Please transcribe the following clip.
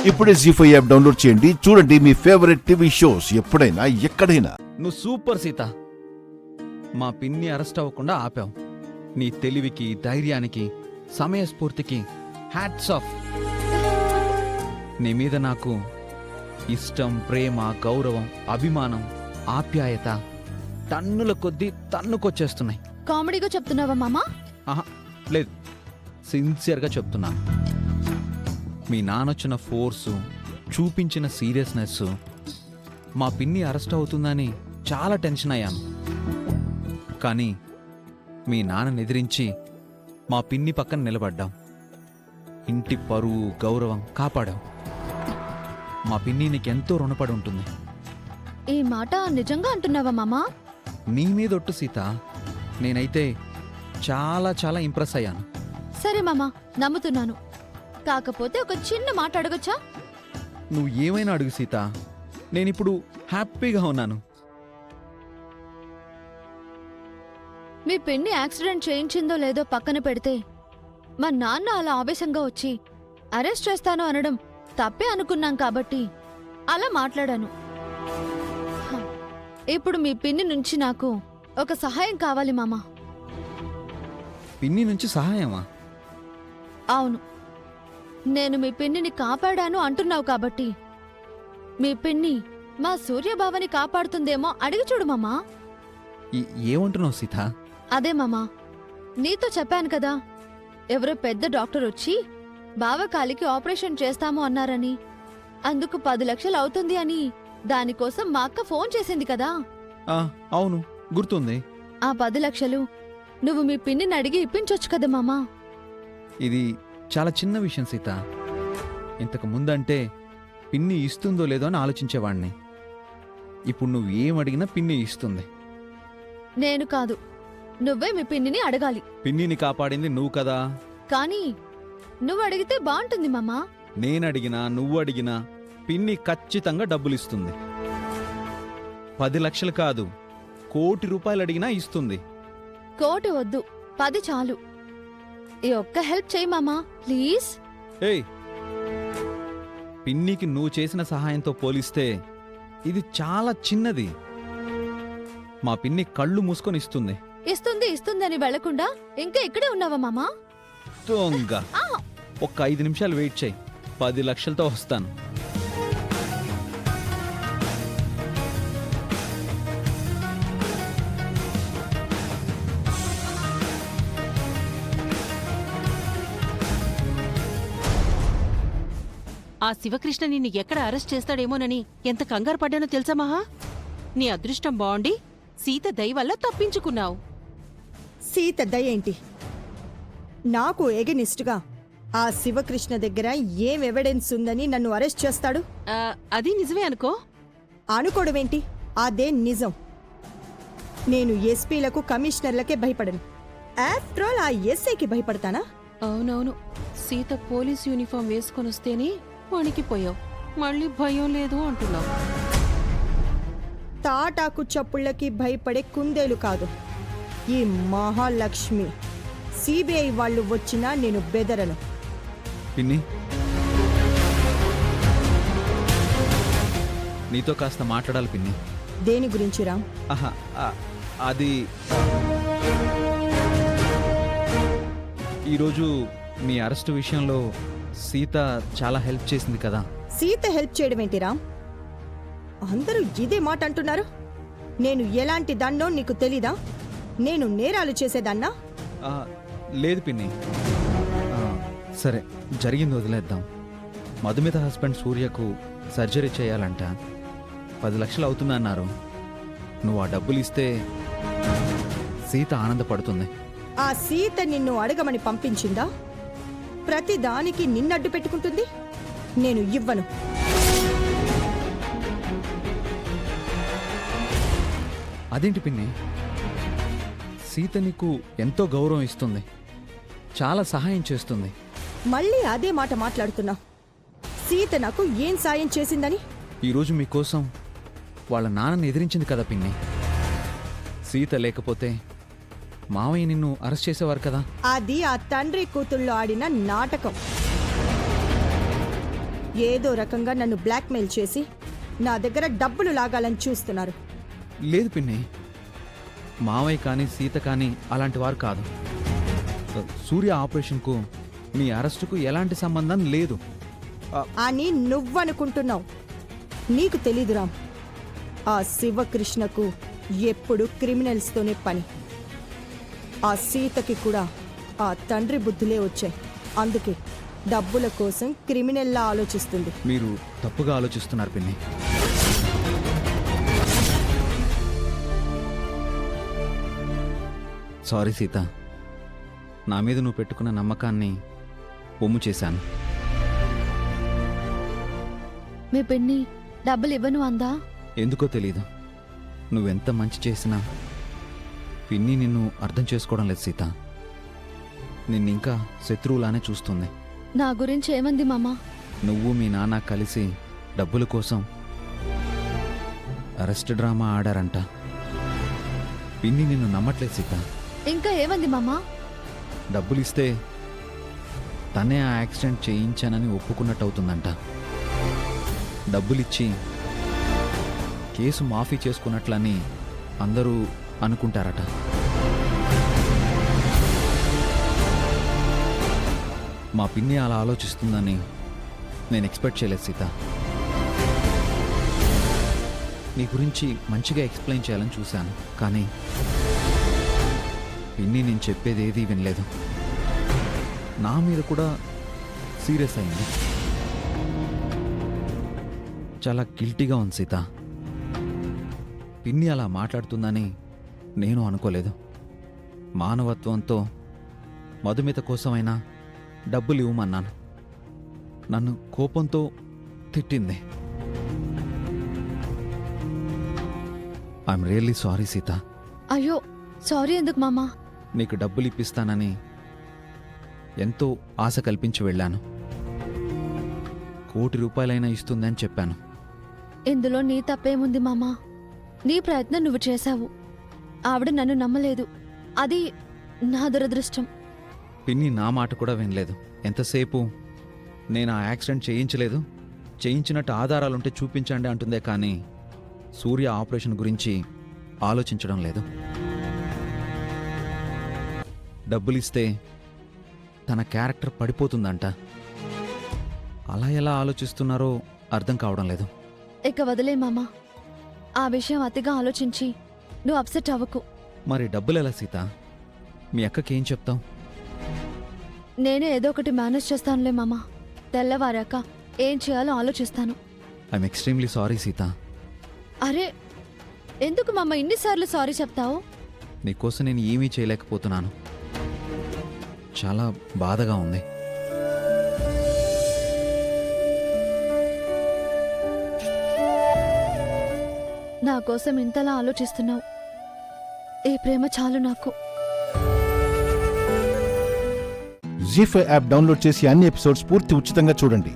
ఇప్పుడే జీ5 app download చేయండి. చూడండి మీ ఫేవరెట్ టీవీ షోస్ ఎప్పుడైనా ఎక్కడైనా. నువ్వు సూపర్ సీత. మా పిన్ని అరెస్ట్ అవ్వకుండా ఆపావు. నీ తెలివికి, ధైర్యానికి, సమయస్ఫూర్తికి హ్యాట్స్ ఆఫ్. నీ మీద నాకు ఇష్టం, ప్రేమ, గౌరవం, అభిమానం, ఆప్యాయత టన్నుల కొద్దీ తన్నుకొచ్చేస్తున్నాయి. కామెడీగా చెప్తున్నావా మామా? ఆహా లేదు, సిన్సియర్గా చెప్తున్నాను. మీ నాన్నొచ్చిన ఫోర్సు, చూపించిన సీరియస్నెస్, మా పిన్ని అరెస్ట్ అవుతుందని చాలా టెన్షన్ అయ్యాను. కానీ మీ నాన్నని ఎదిరించి మా పిన్ని పక్కన నిలబడ్డాం. ఇంటి పరువు, గౌరవం కాపాడాం. మా పిన్ని నీకెంతో రుణపడి ఉంటుంది. ఈ మాట నిజంగా అంటున్నావా మామా? నీ మీద ఒట్టు సీత. నేనైతే చాలా చాలా ఇంప్రెస్ అయ్యాను. సరే మామా, నమ్ముతున్నాను. కాకపోతే ఒక చిన్న మాట అడగొచ్చా? నువ్వు ఏమైనా అడుగు సీత, నేనిప్పుడు హ్యాపీగా ఉన్నాను. మీ పిన్ని యాక్సిడెంట్ చేయించిందో లేదో పక్కన పెడితే మా నాన్న అలా ఆవేశంగా వచ్చి అరెస్ట్ చేస్తాను అనడం తప్పే అనుకున్నాం కాబట్టి అలా మాట్లాడాను. హ, ఇప్పుడు మీ పిన్ని నుంచి నాకు ఒక సహాయం కావాలి మామా. పిన్ని నుంచి సహాయమా? అవును, నేను మీ పిన్నిని కాపాడాను అంటున్నావు కాబట్టి మీ పిన్ని మా సూర్యబావని కాపాడుతుందేమో అడిగి చూడు మామా. ఏమంటున్నావు సీత? అదే మామా, నీతో చెప్పాను కదా, ఎవరో పెద్ద డాక్టర్ వచ్చి బావకాలికి ఆపరేషన్ చేస్తాము అన్నారని, అందుకు 10 లక్షలు అవుతుంది అని. దానికోసం మా అక్క ఫోన్ చేసింది కదా. అవును, గుర్తుంది. ఆ 10 లక్షలు నువ్వు మీ పిన్నిని అడిగి ఇప్పించొచ్చు కదా మామా. ఇది చాలా చిన్న విషయం సీత. ఇంతకు ముందంటే పిన్ని ఇస్తుందో లేదో అని ఆలోచించేవాణ్ణి. ఇప్పుడు నువ్వు ఏం అడిగినా పిన్ని ఇస్తుంది. నేను కాదు, నువ్వే మీ పిన్నిని అడగాలి. పిన్నిని కాపాడింది నువ్వు కదా. కానీ నువ్వు అడిగితే బాగుంటుంది మామా. నేనడిగినా నువ్వు అడిగినా పిన్ని ఖచ్చితంగా డబ్బులిస్తుంది. 10 లక్షలు కాదు, 1,00,00,000 రూపాయలు అడిగినా ఇస్తుంది. 1,00,00,000 వద్దు, 10 చాలు. ఈ ఒక్క హెల్ప్ చేయి మామా, ప్లీజ్. ఏయ్, పిన్నికి నువ్వు చేసిన సహాయంతో పోలిస్తే ఇది చాలా చిన్నది. మా పిన్ని కళ్ళు మూసుకొని ఇస్తుంది. ఇస్తుందని వెళ్లకుండా ఇంకా ఇక్కడే ఉన్నావా మామా? దొంగ. ఒక్క 5 నిమిషాలు వెయిట్ చేయి, 10 లక్షలతో వస్తాను. ఆ శివకృష్ణ నిన్ను ఎక్కడ అరెస్ట్ చేస్తాడేమోనని ఎంత కంగారు పడ్డానో తెలుసా మహా? నీ అదృష్టం బాగుండి సీత దయ వల్ల తప్పించుకున్నావు. సీత దయేంటి? నాకు ఎగనిస్టుగా ఆ శివకృష్ణ దగ్గర ఏం ఎవిడెన్స్ ఉందని నన్ను అరెస్ట్ చేస్తాడు? అది నిజమే అనుకో. అనుకోవడమేంటి, అదే నిజం. నేను ఎస్పీలకు, కమిషనర్లకే భయపడను. ఆఫ్టర్ ఆల్ ఆ ఎస్ఐకి భయపడతానా? అవునవును, సీత పోలీస్ యూనిఫామ్ వేసుకొనొస్తేనే వణికిపోయావు. మళ్ళీ భయం లేదు అంటున్నావు. తాటాకు చప్పుళ్ళకి భయపడే కుందేలు కాదు ఈ మహాలక్ష్మి. సిబిఐ వాళ్ళు వచ్చినా నేను బెదరను. పిన్ని, నీతో కాస్త మాట్లాడాలి పిన్ని. దేని గురించి రామ్? ఆహా, అది ఈరోజు మీ అరెస్టు విషయంలో సీత చాలా హెల్ప్ చేసింది కదా. సీత హెల్ప్ చేయడం ఏంటి రామ్? అందరూ ఇదే మాట అంటున్నారు. నేను ఎలాంటి దాన్నో నీకు తెలీదా? నేను నేరాలు చేసేదాన్నా? లేదు పిన్ని. సరే, జరిగింది వదిలేద్దాం. మధుమిత హస్బెండ్ సూర్యకు సర్జరీ చేయాలంట. 10 లక్షలు అవుతుందన్నారు. నువ్వు ఆ డబ్బులు ఇస్తే సీత ఆనందపడుతుంది. ఆ సీత నిన్ను అడగమని పంపించిందా? ప్రతిదానికి నిన్నడ్డు పెట్టుకుంటుంది. నేను ఇవ్వను. అదేంటి పిన్ని? సీత నీకు ఎంతో గౌరవం ఇస్తుంది, చాలా సహాయం చేస్తుంది. మళ్ళీ అదే మాట మాట్లాడుతున్నా. సీత నాకు ఏం సాయం చేసిందని? ఈరోజు మీకోసం వాళ్ళ నాన్నని ఎదిరించింది కదా పిన్ని. సీత లేకపోతే మావయ్య నిన్ను అరెస్ట్ చేసేవారు కదా. అది ఆ తండ్రి కూతుళ్ళు ఆడిన నాటకం. ఏదో రకంగా నన్ను బ్లాక్మెయిల్ చేసి నా దగ్గర డబ్బులు లాగాలని చూస్తున్నారు. లేదు పిన్ని, మావయ్య కానీ సీత కానీ అలాంటి వారు కాదు. సూర్య ఆపరేషన్కు మీ అరెస్టుకు ఎలాంటి సంబంధం లేదు. అని నువ్వనుకుంటున్నావు. నీకు తెలీదు రామ్, ఆ శివకృష్ణకు ఎప్పుడు క్రిమినల్స్తోనే పని. ఆ సీతకి కూడా ఆ తండ్రి బుద్ధులే వచ్చాయి. అందుకే డబ్బుల కోసం క్రిమినల్లా ఆలోచిస్తుంది. మీరు తప్పుగా ఆలోచిస్తున్నారు పిన్ని. సారీ సీత, నా మీద నువ్వు పెట్టుకున్న నమ్మకాన్ని పొమ్ము చేశాను. మీ పిన్ని డబ్బులు ఇవ్వను అందా? ఎందుకో తెలీదు, నువ్వెంత మంచి చేసినా పిన్ని నిన్ను అర్థం చేసుకోవడం లేదు సీత. నిన్నింకా శత్రువులానే చూస్తుంది. నా గురించి ఏమంది మామ? నువ్వు మీ నాన్న కలిసి డబ్బుల కోసం అరెస్ట్ డ్రామా ఆడారంట. పిన్ని నిన్ను నమ్మట్లేదు సీత. ఇంకా ఏమంది మామ? డబ్బులిస్తే తనే ఆ యాక్సిడెంట్ చేయించానని ఒప్పుకున్నట్టు అవుతుందంట. డబ్బులిచ్చి కేసు మాఫీ చేసుకున్నట్లని అందరూ అనుకుంటారట. మా పిన్ని అలా ఆలోచిస్తుందని నేను ఎక్స్పెక్ట్ చేయలేదు సీత. నీ గురించి మంచిగా ఎక్స్ప్లెయిన్ చేయాలని చూశాను, కానీ పిన్ని నేను చెప్పేది ఏదీ వినలేదు. నా మీద కూడా సీరియస్ అయింది. చాలా గిల్టీగా ఉంది సీత. పిన్ని అలా మాట్లాడుతుందని నేను అనుకోలేదు. మానవత్వంతో మధుమిత కోసమైనా డబ్బులు ఇవ్వమన్నాను. నన్ను కోపంతో తిట్టింది. I'm really sorry Sita. అయ్యో సారీ ఎందుకు మామ? నీకు డబ్బులు ఇప్పిస్తానని ఎంతో ఆశ కల్పించి వెళ్ళాను. 1 కోటి రూపాయలైనా ఇస్తుందని చెప్పాను. ఇందులో నీ తప్పేముంది మామా? నీ ప్రయత్నం నువ్వు చేశావు. ఆవిడ నన్ను నమ్మలేదు. అది నా దురదృష్టం. పిన్ని నా మాట కూడా వినలేదు. ఎంతసేపు నేను ఆ యాక్సిడెంట్ చేయించలేదు, చేయించినట్టు ఆధారాలుంటే చూపించండి అంటుందే కానీ సూర్య ఆపరేషన్ గురించి ఆలోచించడం లేదు. డబ్బులిస్తే తన క్యారెక్టర్ పడిపోతుందంట. అలా ఎలా ఆలోచిస్తున్నారో అర్థం కావడం లేదు. ఇక వదిలే మామా. ఆ విషయం అతిగా ఆలోచించి నువ్వు అప్సెట్ అవ్వకు. మరి డబ్బులు ఎలా సీత? మీ అక్కకేం చెప్తావు? నేనే ఏదో ఒకటి మేనేజ్ చేస్తానులే మామా. తెల్లవారాక ఏం చేయాలో ఆలోచిస్తాను. I'm extremely sorry Sita. అరే ఎందుకు మామ ఇన్నిసార్లు సారీ చెప్తావు? నీకోసం నేను ఏమీ చేయలేకపోతున్నాను. చాలా బాధగా ఉంది. నా కోసం ఇంతలా ఆలోచిస్తున్నావు. ఈ ప్రేమ చాలు నాకు. జీ5 యాప్ డౌన్లోడ్ చేసి అన్ని ఎపిసోడ్స్ పూర్తి ఉచితంగా చూడండి.